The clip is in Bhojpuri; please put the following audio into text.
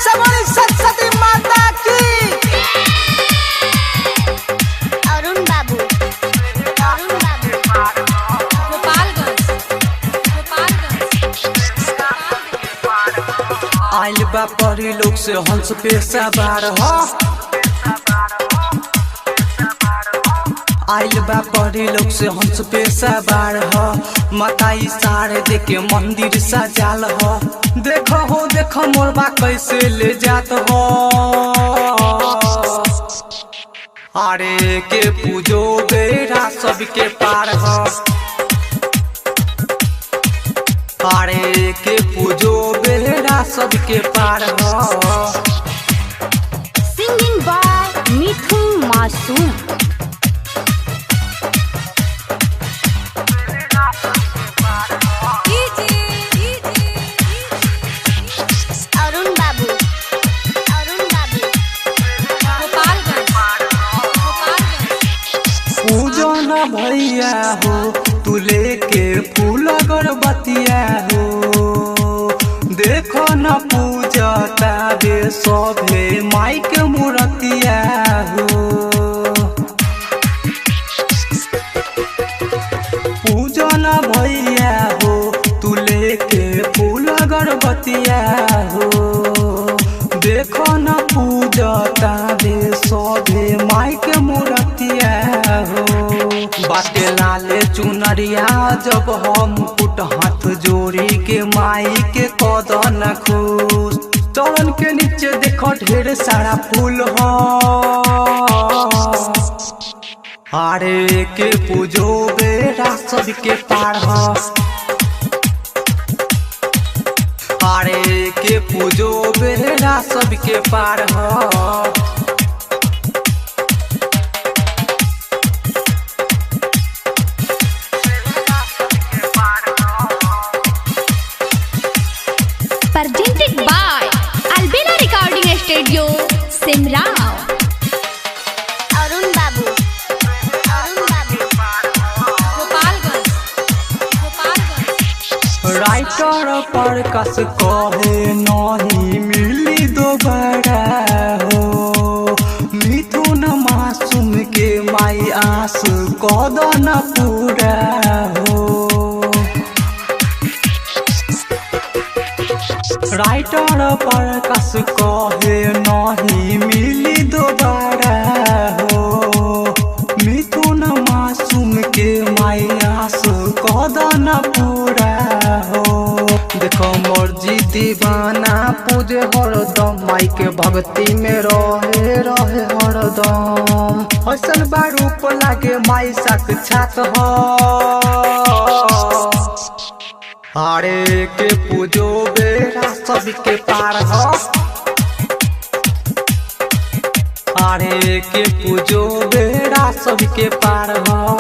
से बोली सरस्वती माता की। अरुण बाबू आइल बा परी लोग से हंस पे सवार हो। आइल बा परी लोग से हंस पे सवार हो। माता इशारे देके मंदिर सजाल हो। देखो मोरबा कैसे ले जात हो। अरे के पूजो बेरा सबके पार हो। अरे के पूजो बेरा सबके पार हो। सिंगिंग बाय मिठू मासूम। अरुण बाबू पूजन भैया हो तू लेके फूल अगरबत्तिया हो। देखो न पूजता बे सभे माई के मूर्तिया हो। पूजन भैया हो तू लेके फूल अगरबत्तिया हो। देखो न पूजता बे सभे माई के मूर्तिया हो। बाटे लाले चुनरिया जब हम मुकुट हाथ जोड़ी के माई के कदन खुश। चरण के नीचे देखो ढेर सारा फूल हो। अरे के पूजो बेरा सबके पार हो। अरे के पूजो बेरा सबके पार हो। presented by Albina Recording Studio, Simrao. Arun बाबू राइटर पर कस कहे नहीं मिली दोबारा हो। मिथुन मासूम के माई आस कदन पूरा हो। राइटर पर कस कहे नहीं मिली दोबारा हो। मिथुन मासूम के माई आस कदन पूरा हो। देखो मर्जी दीवाना पूजे हरदम माई के भक्ति में रहे हरदम। हसन बारूप लागे माई साक्षात हो। अरे के पूजो बेरा सबके पार हो। अरे के पूजो बेरा सबके पार हो।